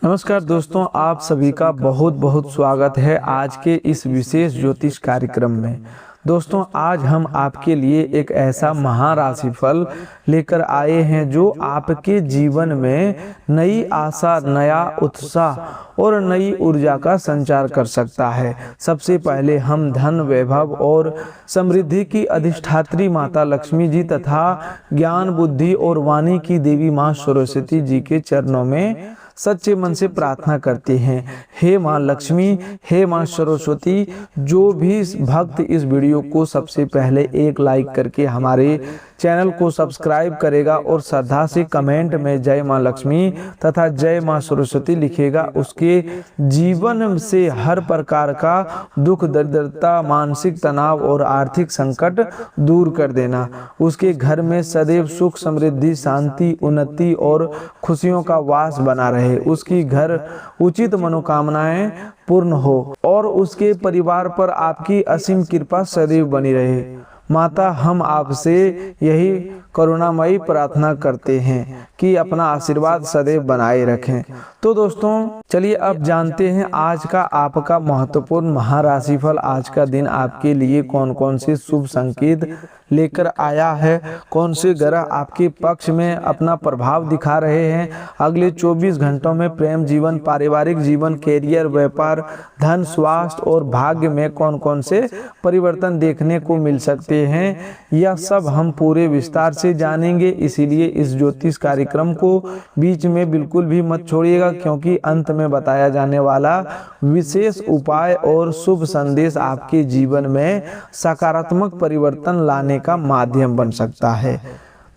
नमस्कार दोस्तों, आप सभी का बहुत बहुत स्वागत है आज के इस विशेष ज्योतिष कार्यक्रम में। दोस्तों, आज हम आपके लिए एक ऐसा महाराशिफल लेकर आए हैं जो आपके जीवन में नई आशा, नया उत्साह और नई ऊर्जा का संचार कर सकता है। सबसे पहले हम धन, वैभव और समृद्धि की अधिष्ठात्री माता लक्ष्मी जी तथा ज्ञान, बुद्धि और वाणी की देवी माँ सरस्वती जी के चरणों में सच्चे मन से प्रार्थना करते हैं। हे माँ लक्ष्मी, हे माँ सरस्वती, जो भी भक्त इस वीडियो को सबसे पहले एक लाइक करके हमारे चैनल को सब्सक्राइब करेगा और श्रद्धा से कमेंट में जय माँ लक्ष्मी तथा जय माँ सरस्वती लिखेगा, उसके जीवन से हर प्रकार का दुख, दरिद्रता, मानसिक तनाव और आर्थिक संकट दूर कर देना। उसके घर में सदैव सुख, समृद्धि, शांति, उन्नति और खुशियों का वास बना रहे। उसकी घर उचित मनोकामनाएं पूर्ण हो और उसके परिवार पर आपकी असीम कृपा सदैव बनी रहे। माता, हम आपसे यही करुणामयी प्रार्थना करते हैं कि अपना आशीर्वाद सदैव बनाए रखें। तो दोस्तों, चलिए अब जानते हैं आज का आपका महत्वपूर्ण महाराशिफल। आज का दिन आपके लिए कौन कौन से शुभ संकेत लेकर आया है, कौन से ग्रह आपके पक्ष में अपना प्रभाव दिखा रहे हैं, अगले 24 घंटों में प्रेम जीवन, पारिवारिक जीवन, कैरियर, व्यापार, धन, स्वास्थ्य और भाग्य में कौन कौन से परिवर्तन देखने को मिल सकते हैं, यह सब हम पूरे विस्तार से जानेंगे। इसीलिए इस ज्योतिष कार्यक्रम को बीच में बिल्कुल भी मत छोड़िएगा, क्योंकि अंत में बताया जाने वाला विशेष उपाय और शुभ संदेश आपके जीवन में सकारात्मक परिवर्तन लाने का माध्यम बन सकता है।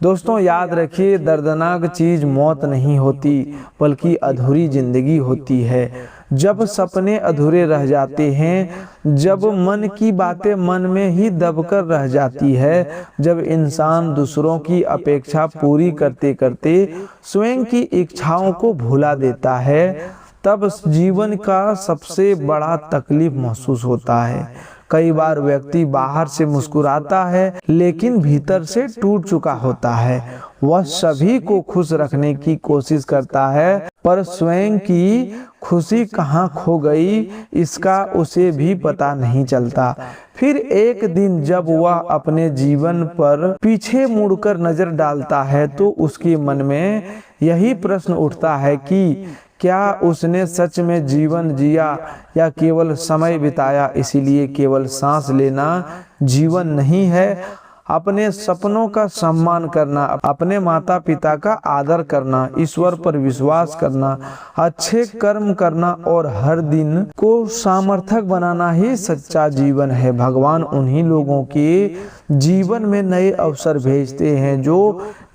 दोस्तों, याद रखिए, दर्दनाक चीज मौत नहीं होती बल्कि अधूरी जिंदगी होती है। जब सपने अधूरे रह जाते हैं, जब मन की बातें मन में ही दबकर रह जाती है, जब इंसान दूसरों की अपेक्षा पूरी करते करते स्वयं की इच्छाओं को भुला देता है, तब जीवन का सबसे बड़ा तकलीफ महसूस होता है। कई बार व्यक्ति बाहर से मुस्कुराता है लेकिन भीतर से टूट चुका होता है। वह सभी को खुश रखने की कोशिश करता है, पर स्वयं की खुशी कहाँ खो गई इसका उसे भी पता नहीं चलता। फिर एक दिन जब वह अपने जीवन पर पीछे मुड़कर नजर डालता है तो उसके मन में यही प्रश्न उठता है कि क्या उसने सच में जीवन जिया या केवल समय बिताया। इसीलिए केवल सांस लेना जीवन नहीं है। अपने सपनों का सम्मान करना, अपने माता पिता का आदर करना, ईश्वर पर विश्वास करना, अच्छे कर्म करना और हर दिन को सार्थक बनाना ही सच्चा जीवन है। भगवान उन्हीं लोगों के जीवन में नए अवसर भेजते हैं जो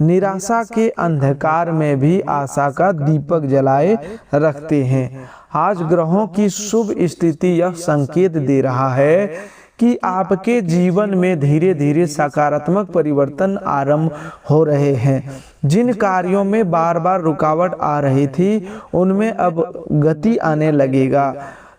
निराशा के अंधकार में भी आशा का दीपक जलाए रखते हैं। आज ग्रहों की शुभ स्थिति यह संकेत दे रहा है कि आपके जीवन में धीरे धीरे सकारात्मक परिवर्तन आरंभ हो रहे हैं। जिन कार्यों में बार बार रुकावट आ रही थी उनमें अब गति आने लगेगा।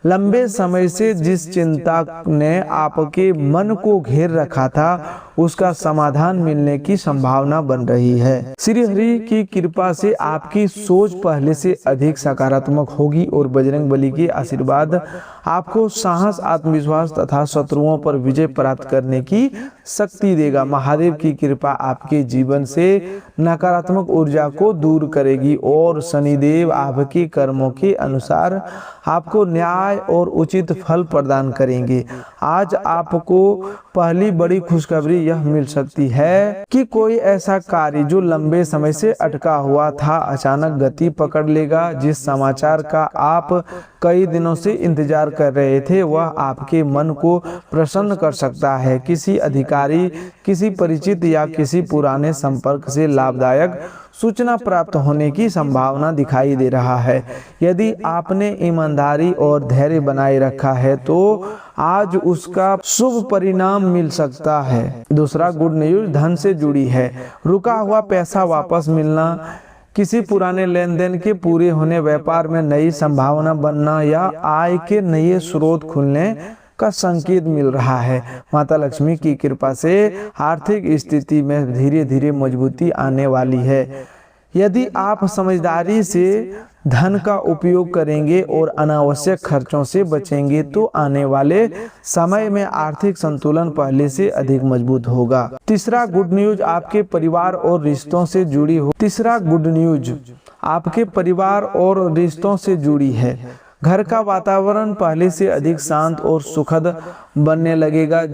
लंबे समय से जिस चिंता ने आपके मन को घेर रखा था उसका समाधान मिलने की संभावना बन रही है। श्री हरि की कृपा से आपकी सोच पहले से अधिक सकारात्मक होगी और बजरंग बली के आशीर्वाद आपको साहस, आत्मविश्वास तथा शत्रुओं पर विजय प्राप्त करने की शक्ति देगा। महादेव की कृपा आपके जीवन से नकारात्मक ऊर्जा को दूर करेगी और शनिदेव आपके कर्मों के अनुसार आपको न्याय और उचित फल प्रदान करेंगे। आज आपको पहली बड़ी खुशखबरी यह मिल सकती है कि कोई ऐसा कार्य जो लंबे समय से अटका हुआ था अचानक गति पकड़ लेगा। जिस समाचार का आप कई दिनों से इंतजार कर रहे थे वह आपके मन को प्रसन्न कर सकता है। किसी अधिकारी, किसी परिचित या किसी पुराने संपर्क से लाभदायक सूचना प्राप्त होने की संभावना दिखाई दे रहा है। यदि आपने ईमानदारी और धैर्य बनाए रखा है तो आज उसका शुभ परिणाम मिल सकता है। दूसरा गुड न्यूज धन से जुड़ी है। रुका हुआ पैसा वापस मिलना, किसी पुराने लेन देन के पूरे होने, व्यापार में नई संभावना बनना या आय के नए स्रोत खुलने का संकेत मिल रहा है। माता लक्ष्मी की कृपा से आर्थिक स्थिति में धीरे धीरे मजबूती आने वाली है। यदि आप समझदारी से धन का उपयोग करेंगे और अनावश्यक खर्चों से बचेंगे तो आने वाले समय में आर्थिक संतुलन पहले से अधिक मजबूत होगा। तीसरा गुड न्यूज आपके परिवार और रिश्तों से जुड़ी हो। तीसरा गुड न्यूज आपके परिवार और रिश्तों से जुड़ी है। घर का वातावरण पहले से अधिक शांत और सुखद बनने लगेगा।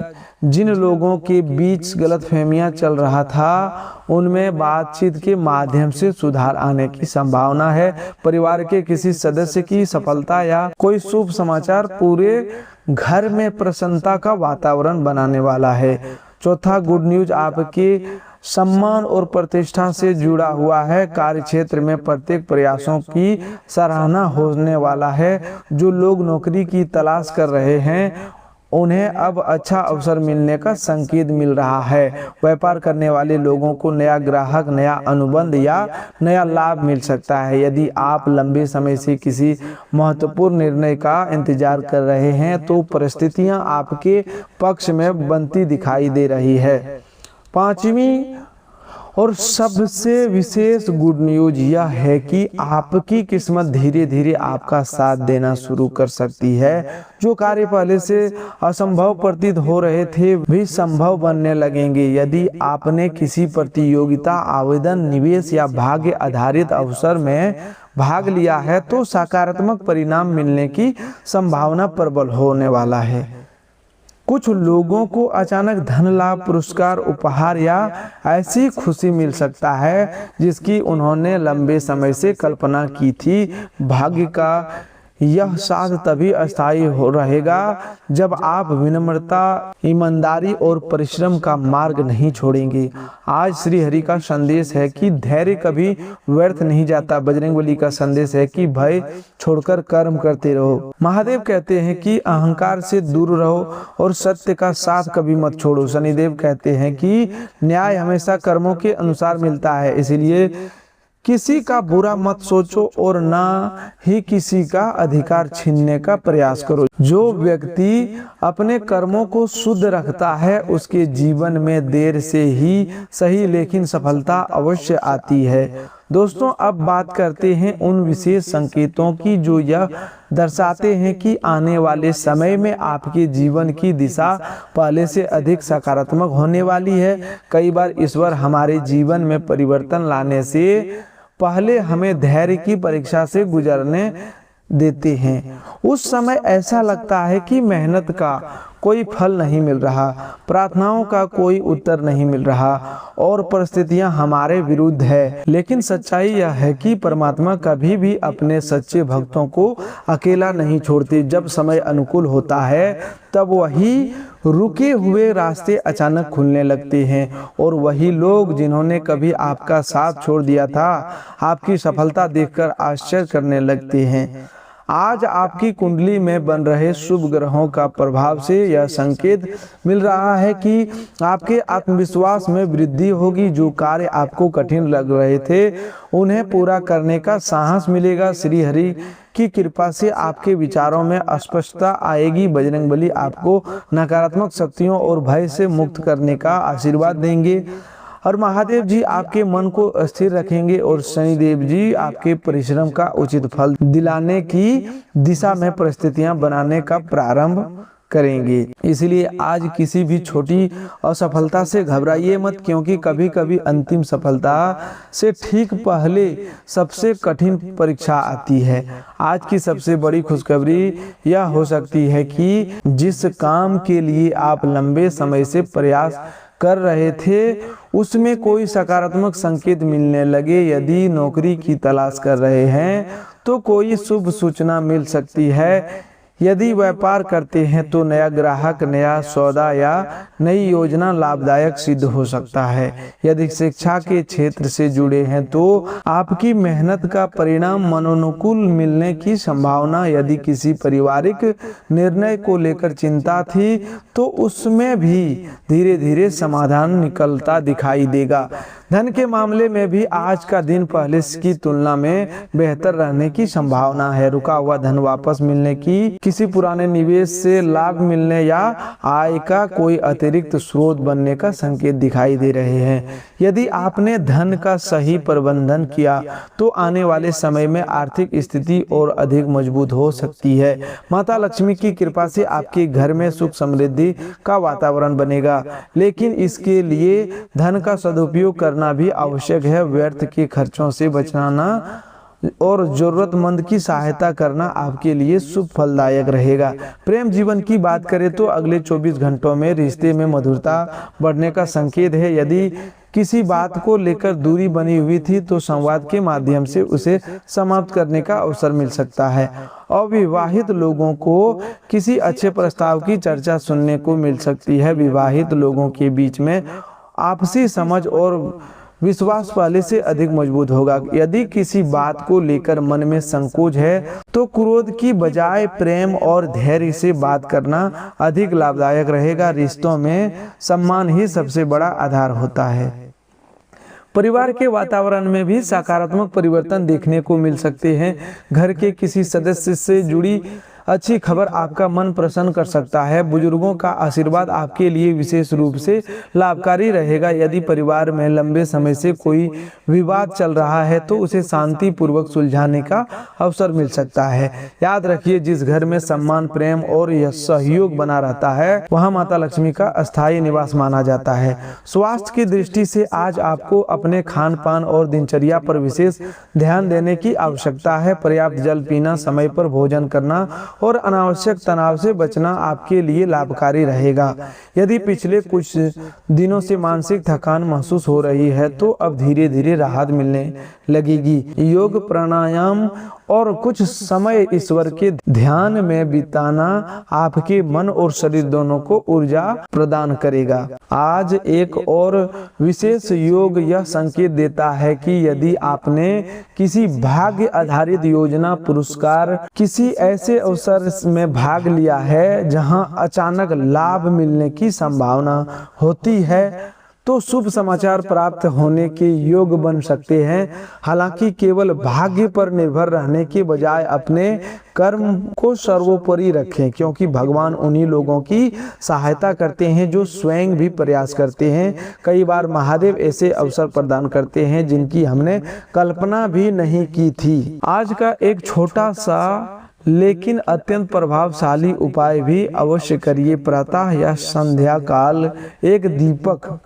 जिन लोगों के बीच गलतफहमियां चल रहा था उनमें बातचीत के माध्यम से सुधार आने की संभावना है। परिवार के किसी सदस्य की सफलता या कोई शुभ समाचार पूरे घर में प्रसन्नता का वातावरण बनाने वाला है। चौथा गुड न्यूज आपके सम्मान और प्रतिष्ठा से जुड़ा हुआ है। कार्य क्षेत्र में प्रत्येक प्रयासों की सराहना होने वाला है। जो लोग नौकरी की तलाश कर रहे हैं उन्हें अब अच्छा अवसर मिलने का संकेत मिल रहा है। व्यापार करने वाले लोगों को नया ग्राहक, नया अनुबंध या नया लाभ मिल सकता है। यदि आप लंबे समय से किसी महत्वपूर्ण निर्णय का इंतजार कर रहे हैं तो परिस्थितियां आपके पक्ष में बनती दिखाई दे रही है। पांचवी और सबसे विशेष गुड न्यूज यह है कि आपकी किस्मत धीरे धीरे आपका साथ देना शुरू कर सकती है। जो कार्य पहले से असंभव प्रतीत हो रहे थे भी संभव बनने लगेंगे। यदि आपने किसी प्रतियोगिता, आवेदन, निवेश या भाग्य आधारित अवसर में भाग लिया है तो सकारात्मक परिणाम मिलने की संभावना प्रबल होने वाला है। कुछ लोगों को अचानक धन लाभ, पुरस्कार, उपहार या ऐसी खुशी मिल सकता है जिसकी उन्होंने लंबे समय से कल्पना की थी। भाग्य का यह साथ तभी अस्थायी हो रहेगा जब आप विनम्रता, ईमानदारी और परिश्रम का मार्ग नहीं छोड़ेंगे। आज श्री हरि का संदेश है कि धैर्य कभी व्यर्थ नहीं जाता। बजरंगबली का संदेश है कि भय छोड़कर कर्म करते रहो। महादेव कहते हैं कि अहंकार से दूर रहो और सत्य का साथ कभी मत छोड़ो। शनिदेव कहते हैं कि न्याय हमेशा कर्मों के अनुसार मिलता है, इसलिए किसी का बुरा मत सोचो और ना ही किसी का अधिकार छीनने का प्रयास करो। जो व्यक्ति अपने कर्मों को शुद्ध रखता है उसके जीवन में देर से ही सही लेकिन सफलता अवश्य आती है। दोस्तों, अब बात करते हैं उन विशेष संकेतों की जो यह दर्शाते हैं कि आने वाले समय में आपके जीवन की दिशा पहले से अधिक सकारात्मक होने वाली है। कई बार ईश्वर हमारे जीवन में परिवर्तन लाने से पहले हमें धैर्य की परीक्षा से गुजरने देते हैं। उस समय ऐसा लगता है कि मेहनत का कोई फल नहीं मिल रहा, प्रार्थनाओं का कोई उत्तर नहीं मिल रहा और परिस्थितियां हमारे विरुद्ध है। लेकिन सच्चाई यह है कि परमात्मा कभी भी अपने सच्चे भक्तों को अकेला नहीं छोड़ते। जब समय अनुकूल होता है तब वही रुके हुए रास्ते अचानक खुलने लगते हैं और वही लोग जिन्होंने कभी आपका साथ छोड़ दिया था आपकी सफलता देखकर आश्चर्य करने लगते हैं। आज आपकी कुंडली में बन रहे शुभ ग्रहों का प्रभाव से यह संकेत मिल रहा है कि आपके आत्मविश्वास में वृद्धि होगी। जो कार्य आपको कठिन लग रहे थे उन्हें पूरा करने का साहस मिलेगा। श्री हरि की कृपा से आपके विचारों में स्पष्टता आएगी। बजरंगबली आपको नकारात्मक शक्तियों और भय से मुक्त करने का आशीर्वाद देंगे और महादेव जी आपके मन को स्थिर रखेंगे और शनिदेव जी आपके परिश्रम का उचित फल दिलाने की दिशा में परिस्थितियां बनाने का प्रारंभ करेंगे। इसलिए आज किसी भी छोटी असफलता से घबराइए मत, क्योंकि कभी कभी अंतिम सफलता से ठीक पहले सबसे कठिन परीक्षा आती है। आज की सबसे बड़ी खुशखबरी यह हो सकती है कि जिस काम के लिए आप लंबे समय से प्रयास कर रहे थे उसमें कोई सकारात्मक संकेत मिलने लगे। यदि नौकरी की तलाश कर रहे हैं तो कोई शुभ सूचना मिल सकती है। यदि व्यापार करते हैं तो नया ग्राहक, नया सौदा या नई योजना लाभदायक सिद्ध हो सकता है। यदि शिक्षा के क्षेत्र से जुड़े हैं तो आपकी मेहनत का परिणाम मनोनुकूल मिलने की संभावना। यदि किसी पारिवारिक निर्णय को लेकर चिंता थी तो उसमें भी धीरे धीरे समाधान निकलता दिखाई देगा। धन के मामले में भी आज का दिन पहले की तुलना में बेहतर रहने की संभावना है। रुका हुआ धन वापस मिलने की, किसी पुराने निवेश से लाभ मिलने या आय का कोई अतिरिक्त स्रोत बनने का संकेत दिखाई दे रहे हैं। यदि आपने धन का सही प्रबंधन किया तो आने वाले समय में आर्थिक स्थिति और अधिक मजबूत हो सकती है। माता लक्ष्मी की कृपा से आपके घर में सुख समृद्धि का वातावरण बनेगा, लेकिन इसके लिए धन का सदुपयोग करना भी आवश्यक है। व्यर्थ के खर्चों से बचना और जरूरतमंद की सहायता करना आपके लिए शुभ फलदायक रहेगा। प्रेम जीवन की बात करें तो अगले 24 घंटों में रिश्ते में मधुरता बढ़ने का संकेत है। यदि किसी बात को लेकर दूरी बनी हुई थी तो संवाद के माध्यम से उसे समाप्त करने का अवसर मिल सकता है। अविवाहित लोगों को किसी अच्छे प्रस्ताव की चर्चा सुनने को मिल सकती है। विवाहित लोगों के बीच में आपसी समझ और विश्वास पहले से अधिक मजबूत होगा। यदि किसी बात को लेकर मन में संकोच है तो क्रोध की बजाय प्रेम और धैर्य से बात करना अधिक लाभदायक रहेगा। रिश्तों में सम्मान ही सबसे बड़ा आधार होता है। परिवार के वातावरण में भी सकारात्मक परिवर्तन देखने को मिल सकते हैं। घर के किसी सदस्य से जुड़ी अच्छी खबर आपका मन प्रसन्न कर सकता है। बुजुर्गों का आशीर्वाद आपके लिए विशेष रूप से लाभकारी रहेगा। यदि परिवार में लंबे समय से कोई विवाद चल रहा है तो उसे शांति पूर्वक सुलझाने का अवसर मिल सकता है। याद रखिए, जिस घर में सम्मान, प्रेम और सहयोग बना रहता है वहां माता लक्ष्मी का अस्थायी निवास माना जाता है। स्वास्थ्य की दृष्टि से आज आपको अपने खान पान और दिनचर्या पर विशेष ध्यान देने की आवश्यकता है। पर्याप्त जल पीना, समय पर भोजन करना और अनावश्यक तनाव से बचना आपके लिए लाभकारी रहेगा। यदि पिछले कुछ दिनों से मानसिक थकान महसूस हो रही है तो अब धीरे धीरे राहत मिलने लगेगी। योग, प्राणायाम और कुछ समय ईश्वर के ध्यान में बिताना आपके मन और शरीर दोनों को ऊर्जा प्रदान करेगा। आज एक और विशेष योग यह संकेत देता है कि यदि आपने किसी भाग्य आधारित योजना, पुरस्कार, किसी ऐसे अवसर में भाग लिया है जहां अचानक लाभ मिलने की संभावना होती है तो शुभ समाचार प्राप्त होने के योग बन सकते हैं। हालांकि केवल भाग्य पर निर्भर रहने के बजाय अपने कर्म को सर्वोपरि रखें, क्योंकि भगवान उन्हीं लोगों की सहायता करते हैं जो स्वयं भी प्रयास करते हैं। कई बार महादेव ऐसे अवसर प्रदान करते हैं जिनकी हमने कल्पना भी नहीं की थी। आज का एक छोटा सा लेकिन अत्यंत प्रभावशाली उपाय भी अवश्य करिए। प्रातः या संध्या काल एक दीपक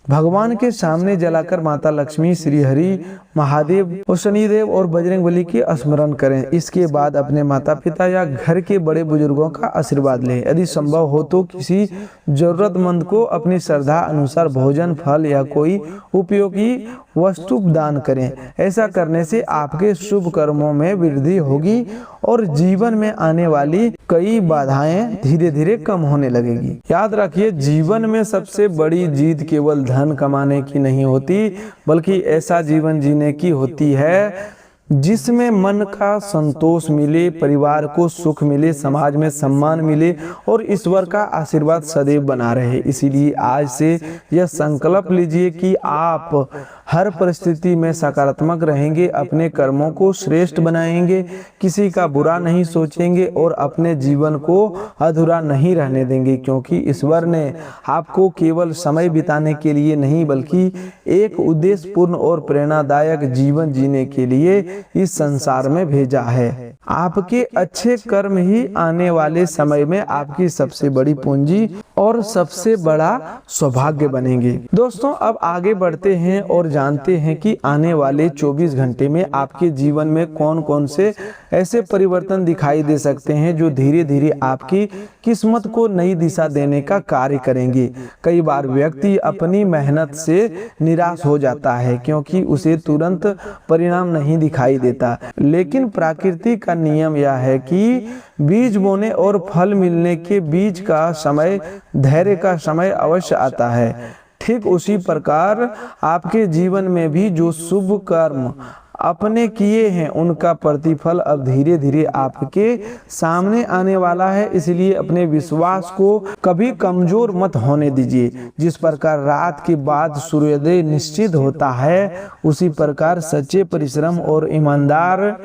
भगवान के सामने जलाकर माता लक्ष्मी, श्री हरि, महादेव और शनिदेव और बजरंगबली के स्मरण करें। इसके बाद अपने माता पिता या घर के बड़े बुजुर्गों का आशीर्वाद लें। यदि संभव हो तो किसी जरूरतमंद को अपनी श्रद्धा अनुसार भोजन, फल या कोई उपयोगी वस्तु दान करें। ऐसा करने से आपके शुभ कर्मों में वृद्धि होगी और जीवन में आने वाली कई बाधाएं धीरे धीरे कम होने लगेगी। याद रखिए, जीवन में सबसे बड़ी जीत केवल धन कमाने की नहीं होती, बल्कि ऐसा जीवन जीने की होती है जिसमें मन का संतोष मिले, परिवार को सुख मिले, समाज में सम्मान मिले और ईश्वर का आशीर्वाद सदैव बना रहे। इसीलिए आज से यह संकल्प लीजिए कि आप हर परिस्थिति में सकारात्मक रहेंगे, अपने कर्मों को श्रेष्ठ बनाएंगे, किसी का बुरा नहीं सोचेंगे और अपने जीवन को अधूरा नहीं रहने देंगे, क्योंकि ईश्वर ने आपको केवल समय बिताने के लिए नहीं बल्कि एक उद्देश्यपूर्ण और प्रेरणादायक जीवन जीने के लिए इस संसार में भेजा है। आपके अच्छे कर्म ही आने वाले समय में आपकी सबसे बड़ी पूंजी और सबसे बड़ा सौभाग्य बनेंगे। दोस्तों, अब आगे बढ़ते हैं और जानते हैं कि आने वाले 24 घंटे में आपके जीवन में कौन कौन से ऐसे परिवर्तन दिखाई दे सकते हैं जो धीरे धीरे आपकी किस्मत को नई दिशा देने का कार्य करेंगे। कई बार व्यक्ति अपनी मेहनत से निराश हो जाता है क्योंकि उसे तुरंत परिणाम नहीं दिखाई देता, लेकिन प्रकृति का नियम यह है कि बीज बोने और फल मिलने के बीच का समय, धैर्य का समय अवश्य आता है। ठीक उसी प्रकार आपके जीवन में भी जो शुभ कर्म अपने किए हैं उनका प्रतिफल अब धीरे धीरे आपके सामने आने वाला है। इसलिए अपने विश्वास को कभी कमजोर मत होने दीजिए। जिस प्रकार रात के बाद सूर्योदय निश्चित होता है, उसी प्रकार सच्चे परिश्रम और ईमानदार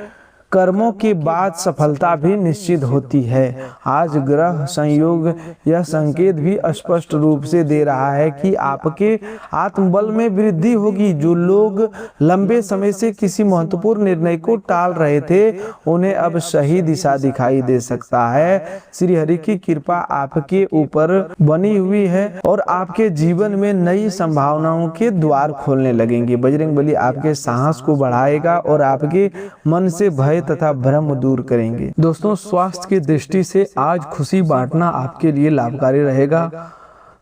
कर्मों के बाद सफलता भी निश्चित होती है। आज ग्रह संयोग यह संकेत भी स्पष्ट रूप से दे रहा है कि आपके आत्मबल में वृद्धि होगी। जो लोग लंबे समय से किसी महत्वपूर्ण निर्णय को टाल रहे थे, उन्हें अब सही दिशा दिखाई दे सकता है। श्री हरि की कृपा आपके ऊपर बनी हुई है और आपके जीवन में नई संभावनाओं के द्वार खोलने लगेंगे। बजरंगबली आपके साहस को बढ़ाएगा और आपके मन से भय तथा भ्रम दूर करेंगे। दोस्तों, स्वास्थ्य की दृष्टि से आज खुशी बांटना आपके लिए लाभकारी रहेगा।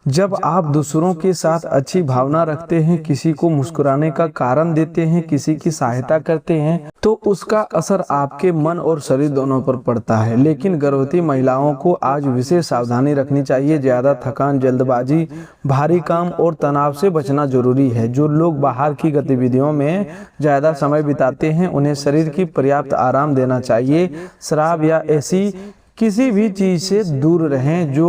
जब आप दूसरों के साथ अच्छी भावना रखते हैं, किसी को मुस्कुराने का कारण देते हैं, किसी की सहायता करते हैं, तो उसका असर आपके मन और शरीर दोनों पर पड़ता है। लेकिन गर्भवती महिलाओं को आज विशेष सावधानी रखनी चाहिए। ज्यादा थकान, जल्दबाजी, भारी काम और तनाव से बचना जरूरी है। जो लोग बाहर की गतिविधियों में ज्यादा समय बिताते हैं, उन्हें शरीर की पर्याप्त आराम देना चाहिए। शराब या ऐसी किसी भी चीज से दूर रहें जो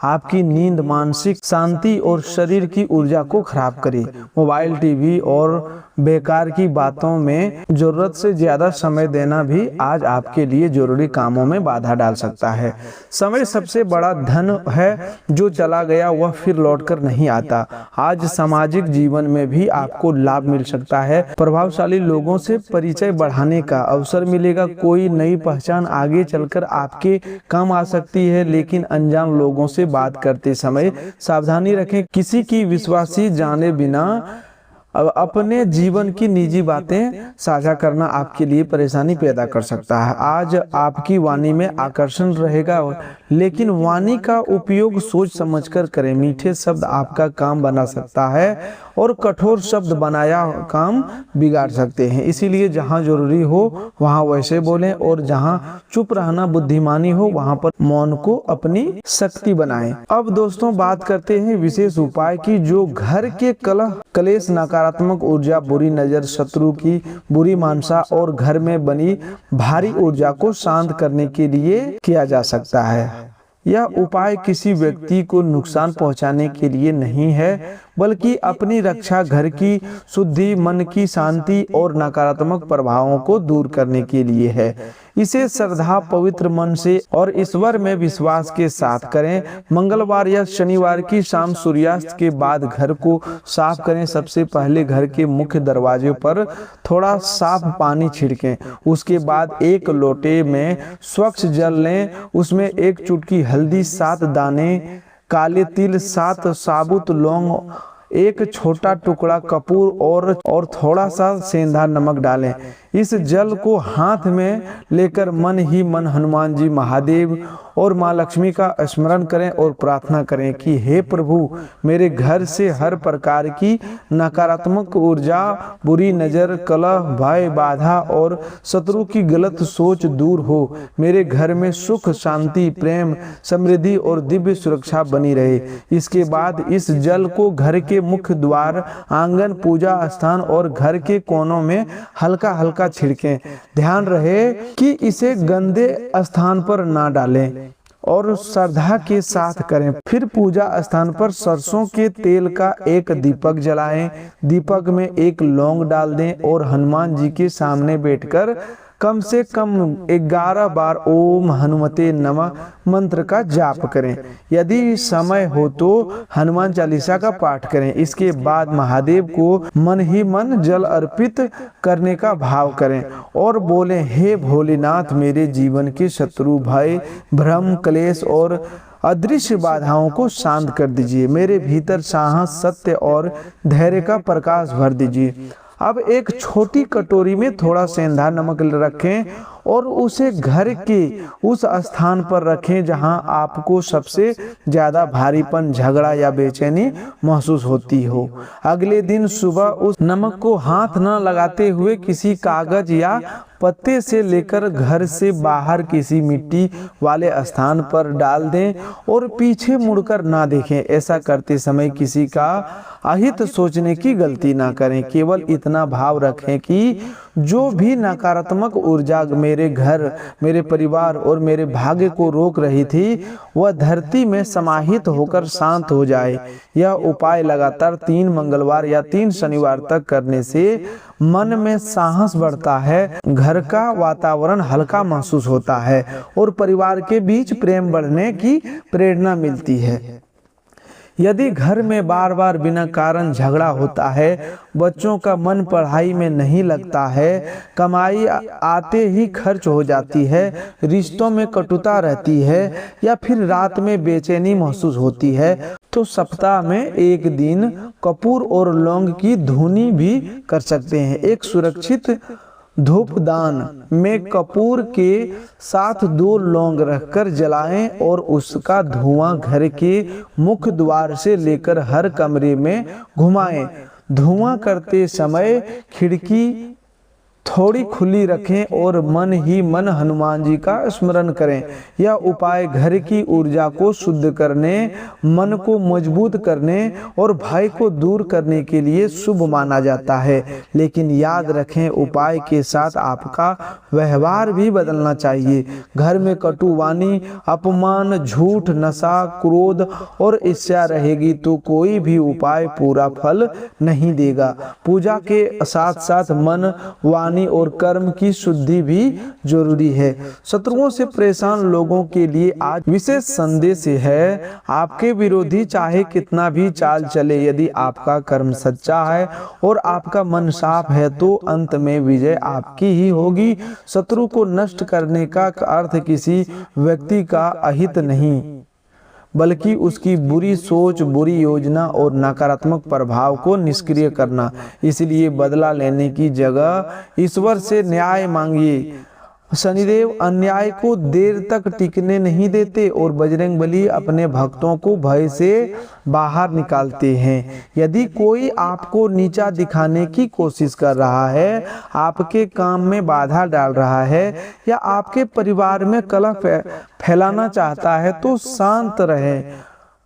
आपकी नींद, मानसिक शांति और शरीर की ऊर्जा को खराब करे। मोबाइल, टीवी और बेकार की बातों में जरूरत से ज्यादा समय देना भी आज आपके लिए जरूरी कामों में बाधा डाल सकता है। समय सबसे बड़ा धन है, जो चला गया वह फिर लौटकर नहीं आता। आज सामाजिक जीवन में भी आपको लाभ मिल सकता है। प्रभावशाली लोगों से परिचय बढ़ाने का अवसर मिलेगा। कोई नई पहचान आगे चलकर आपके काम आ सकती है, लेकिन अनजान लोगों से बात करते समय सावधानी रखें। किसी की विश्वासी जाने बिना अपने जीवन की निजी बातें साझा करना आपके लिए परेशानी पैदा कर सकता है। आज आपकी वाणी में आकर्षण रहेगा, लेकिन वाणी का उपयोग सोच समझकर करें। मीठे शब्द आपका काम बना सकता है और कठोर शब्द बनाया काम बिगाड़ सकते हैं। इसीलिए जहां जरूरी हो वहां वैसे बोलें और जहां चुप रहना बुद्धिमानी हो वहां पर मौन को अपनी शक्ति बनाएं। अब दोस्तों, बात करते हैं विशेष उपाय की, जो घर के कलह, क्लेश, नकारात्मक ऊर्जा, बुरी नजर, शत्रु की बुरी मानसा और घर में बनी भारी ऊर्जा को शांत करने के लिए किया जा सकता है। यह उपाय किसी व्यक्ति को नुकसान पहुंचाने के लिए नहीं है, बल्कि अपनी रक्षा, घर की शुद्धि, मन की शांति और नकारात्मक प्रभावों को दूर करने के लिए है। इसे श्रद्धा, पवित्र मन से और ईश्वर में विश्वास के साथ करें। मंगलवार या शनिवार की शाम सूर्यास्त के बाद घर को साफ करें। सबसे पहले घर के मुख्य दरवाजे पर थोड़ा साफ पानी छिड़कें। उसके बाद एक लोटे में स्वच्छ जल लें। उसमें एक चुटकी हल्दी, 7 दाने काले तिल, 7 साबुत लौंग, एक छोटा टुकड़ा कपूर और थोड़ा सा सेंधा नमक डालें। इस जल को हाथ में लेकर मन ही मन हनुमान जी, महादेव और माँ लक्ष्मी का स्मरण करें और प्रार्थना करें कि हे प्रभु, मेरे घर से हर प्रकार की नकारात्मक ऊर्जा, बुरी नजर, कलह, भय, बाधा और शत्रु की गलत सोच दूर हो। मेरे घर में सुख, शांति, प्रेम, समृद्धि और दिव्य सुरक्षा बनी रहे। इसके बाद इस जल को घर के मुख्य द्वार, आंगन, पूजा स्थान और घर के कोनों में हल्का हल्का छिड़कें। ध्यान रहे कि इसे गंदे स्थान पर ना डालें और श्रद्धा के साथ करें। फिर पूजा स्थान पर सरसों के तेल का एक दीपक जलाएं। दीपक में एक लौंग डाल दें और हनुमान जी के सामने बैठकर कम से कम 11 बार ओम हनुमते नमः मंत्र का जाप करें। यदि समय हो तो हनुमान चालीसा का पाठ करें। इसके बाद महादेव को मन ही मन जल अर्पित करने का भाव करें और बोलें, हे भोलेनाथ, मेरे जीवन के शत्रु, भय, भ्रम, क्लेश और अदृश्य बाधाओं को शांत कर दीजिए। मेरे भीतर साहस, सत्य और धैर्य का प्रकाश भर दीजिए। अब एक छोटी कटोरी में थोड़ा सेंधा नमक रखें और उसे घर के उस स्थान पर रखें जहां आपको सबसे ज्यादा भारीपन, झगड़ा या बेचैनी महसूस होती हो। अगले दिन सुबह उस नमक को हाथ न लगाते हुए किसी कागज या पत्ते से लेकर घर से बाहर किसी मिट्टी वाले स्थान पर डाल दें और पीछे मुड़कर ना देखें। ऐसा करते समय किसी का अहित सोचने की गलती ना करें। केवल इतना भाव रखें कि जो भी नकारात्मक ऊर्जा मेरे घर, मेरे परिवार और मेरे भाग्य को रोक रही थी वह धरती में समाहित होकर शांत हो जाए। यह उपाय लगातार 3 मंगलवार या 3 शनिवार तक करने से मन में साहस बढ़ता है, घर का वातावरण हल्का महसूस होता है और परिवार के बीच प्रेम बढ़ने की प्रेरणा मिलती है। यदि घर में बार बार बिना कारण झगड़ा होता है, बच्चों का मन पढ़ाई में नहीं लगता है, कमाई आते ही खर्च हो जाती है, रिश्तों में कटुता रहती है या फिर रात में बेचैनी महसूस होती है, तो सप्ताह में एक दिन कपूर और लौंग की धुनी भी कर सकते हैं। एक सुरक्षित धूपदान में कपूर के साथ 2 लौंग रखकर जलाएं और उसका धुआं घर के मुख्य द्वार से लेकर हर कमरे में घुमाएं। धुआं करते समय खिड़की थोड़ी खुली रखें और मन ही मन हनुमान जी का स्मरण करें। यह उपाय घर की ऊर्जा को शुद्ध करने, मन को मजबूत करने और भय को दूर करने के लिए शुभ माना जाता है। लेकिन याद रखें, उपाय के साथ आपका व्यवहार भी बदलना चाहिए। घर में कटुवाणी, अपमान, झूठ, नशा, क्रोध और ईर्ष्या रहेगी तो कोई भी उपाय पूरा फल नहीं देगा। पूजा के साथ साथ मन, वाणी और कर्म की शुद्धि भी जरूरी है। शत्रुओं से परेशान लोगों के लिए आज विशेष संदेश है। आपके विरोधी चाहे कितना भी चाल चले, यदि आपका कर्म सच्चा है और आपका मन साफ है तो अंत में विजय आपकी ही होगी। शत्रु को नष्ट करने का अर्थ किसी व्यक्ति का अहित नहीं, बल्कि उसकी बुरी सोच, बुरी योजना और नकारात्मक प्रभाव को निष्क्रिय करना। इसलिए बदला लेने की जगह ईश्वर से न्याय मांगिए। शनिदेव अन्याय को देर तक टिकने नहीं देते और बजरंगबली अपने भक्तों को भय से बाहर निकालते हैं। यदि कोई आपको नीचा दिखाने की कोशिश कर रहा है, आपके काम में बाधा डाल रहा है या आपके परिवार में कलह फैलाना चाहता है तो शांत रहें,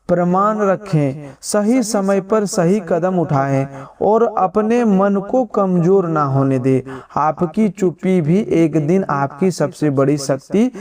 प्रमाण रखें, सही समय पर सही कदम उठाएं और अपने मन को कमजोर ना होने दें। आपकी चुप्पी भी एक दिन आपकी सबसे बड़ी शक्ति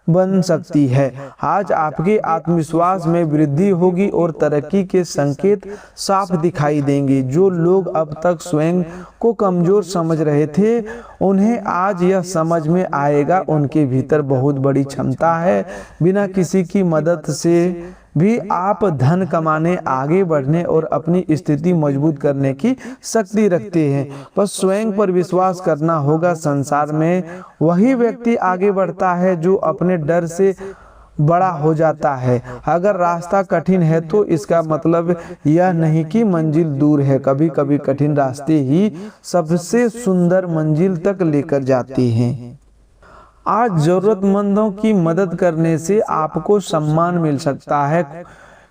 बन सकती है। आज आपके आत्मविश्वास में वृद्धि होगी और तरक्की के संकेत साफ दिखाई देंगे। जो लोग अब तक स्वयं को कमजोर समझ रहे थे, उन्हें आज यह समझ में आएगा उनके भीतर बहुत बड़ी क्षमता है। बिना किसी की मदद से भी आप धन कमाने, आगे बढ़ने और अपनी स्थिति मजबूत करने की शक्ति रखते हैं। बस स्वयं पर विश्वास करना होगा। संसार में वही व्यक्ति आगे बढ़ता है जो अपने डर से बड़ा हो जाता है। अगर रास्ता कठिन है तो इसका मतलब यह नहीं कि मंजिल दूर है। कभी कभी कठिन रास्ते ही सबसे सुंदर मंजिल तक लेकर जाते हैं। आज जरूरतमंदों की मदद करने से आपको सम्मान मिल सकता है।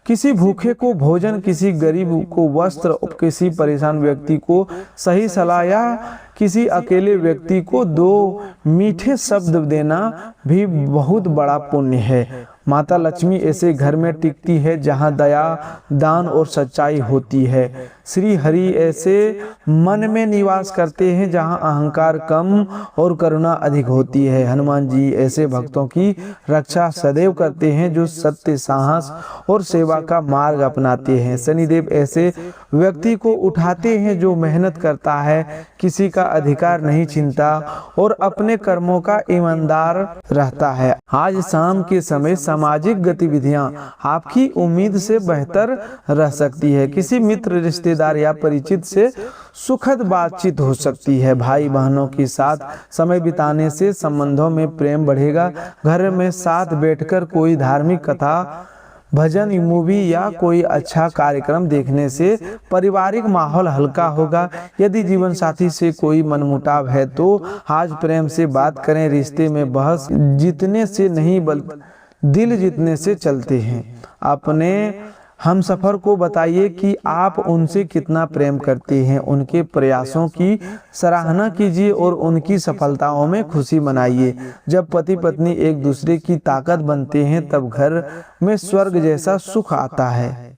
किसी भूखे को भोजन, किसी गरीब को वस्त्र, किसी परेशान व्यक्ति को सही सलाह या किसी अकेले व्यक्ति को 2 मीठे शब्द देना भी बहुत बड़ा पुण्य है। माता लक्ष्मी ऐसे घर में टिकती है जहां दया, दान और सच्चाई होती है। श्री हरि ऐसे मन में निवास करते हैं जहां अहंकार कम और करुणा अधिक होती है। हनुमान जी ऐसे भक्तों की रक्षा सदैव करते हैं जो सत्य, साहस और सेवा का मार्ग अपनाते हैं। शनिदेव ऐसे व्यक्ति को उठाते हैं जो मेहनत करता है, किसी का अधिकार नहीं छीनता और अपने कर्मों का ईमानदार रहता है। आज शाम के समय सामाजिक गतिविधियां आपकी उम्मीद से बेहतर रह सकती है। किसी मित्र, रिश्तेदार या परिचित से सुखद बातचीत हो सकती है। भाई बहनों के साथ समय बिताने से संबंधों में प्रेम बढ़ेगा। घर में साथ बैठकर कोई धार्मिक कथा, भजन, मूवी या कोई अच्छा कार्यक्रम देखने से पारिवारिक माहौल हल्का होगा। यदि जीवन साथी से कोई मनमुटाव है तो आज प्रेम से बात करें। रिश्ते में बहस जीतने से नहीं बल्कि दिल जीतने से चलते हैं। अपने हमसफर को बताइए कि आप उनसे कितना प्रेम करते हैं। उनके प्रयासों की सराहना कीजिए और उनकी सफलताओं में खुशी मनाइए। जब पति पत्नी एक दूसरे की ताकत बनते हैं तब घर में स्वर्ग जैसा सुख आता है।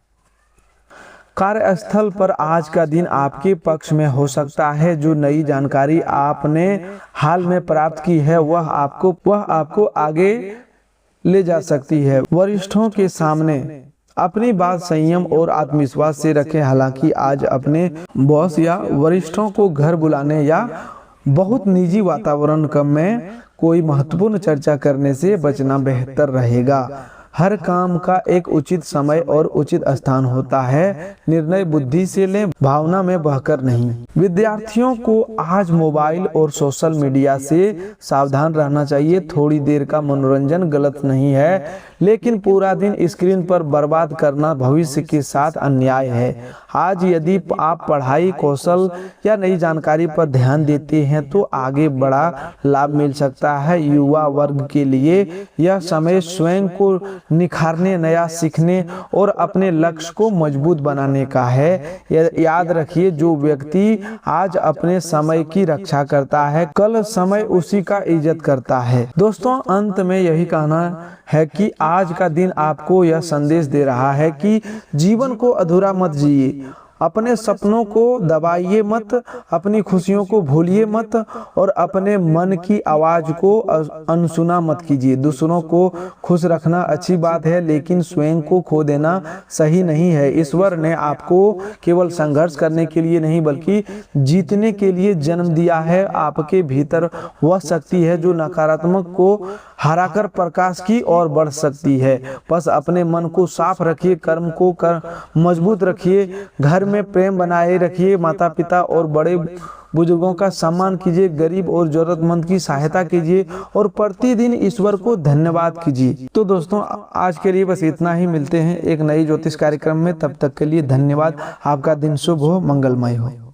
कार्यस्थल पर आज का दिन आपके पक्ष में हो सकता है। जो नई जानकारी आपने हाल में प्राप्त की है वह आपको आगे ले जा सकती है। वरिष्ठों के सामने अपनी बात संयम और आत्मविश्वास से रखें। हालांकि आज अपने बॉस या वरिष्ठों को घर बुलाने या बहुत निजी वातावरण में कोई महत्वपूर्ण चर्चा करने से बचना बेहतर रहेगा। हर काम का एक उचित समय और उचित स्थान होता है। निर्णय बुद्धि से लें, भावना में बहकर नहीं। विद्यार्थियों को आज मोबाइल और सोशल मीडिया से सावधान रहना चाहिए। थोड़ी देर का मनोरंजन गलत नहीं है, लेकिन पूरा दिन स्क्रीन पर बर्बाद करना भविष्य के साथ अन्याय है। आज यदि आप पढ़ाई, कौशल या नई जानकारी पर ध्यान देते हैं तो आगे बड़ा लाभ मिल सकता है। युवा वर्ग के लिए यह समय स्वयं को निखारने, नया सीखने और अपने लक्ष्य को मजबूत बनाने का है। याद रखिए, जो व्यक्ति आज अपने समय की रक्षा करता है कल समय उसी का इज्जत करता है। दोस्तों, अंत में यही कहना है कि आज का दिन आपको यह संदेश दे रहा है कि जीवन को अधूरा मत जिए। अपने सपनों को दबाइए मत, अपनी खुशियों को भूलिए मत और अपने मन की आवाज को अनसुना मत कीजिए। दूसरों को खुश रखना अच्छी बात है, लेकिन स्वयं को खो देना सही नहीं है। ईश्वर ने आपको केवल संघर्ष करने के लिए नहीं बल्कि जीतने के लिए जन्म दिया है। आपके भीतर वह शक्ति है जो नकारात्मक को हराकर प्रकाश की ओर बढ़ सकती है। बस अपने मन को साफ रखिए, कर्म को मजबूत रखिए, घर में प्रेम बनाए रखिए, माता पिता और बड़े बुजुर्गों का सम्मान कीजिए, गरीब और जरूरतमंद की सहायता कीजिए और प्रतिदिन ईश्वर को धन्यवाद कीजिए। तो दोस्तों, आज के लिए बस इतना ही। मिलते हैं एक नई ज्योतिष कार्यक्रम में। तब तक के लिए धन्यवाद। आपका दिन शुभ हो, मंगलमय हो।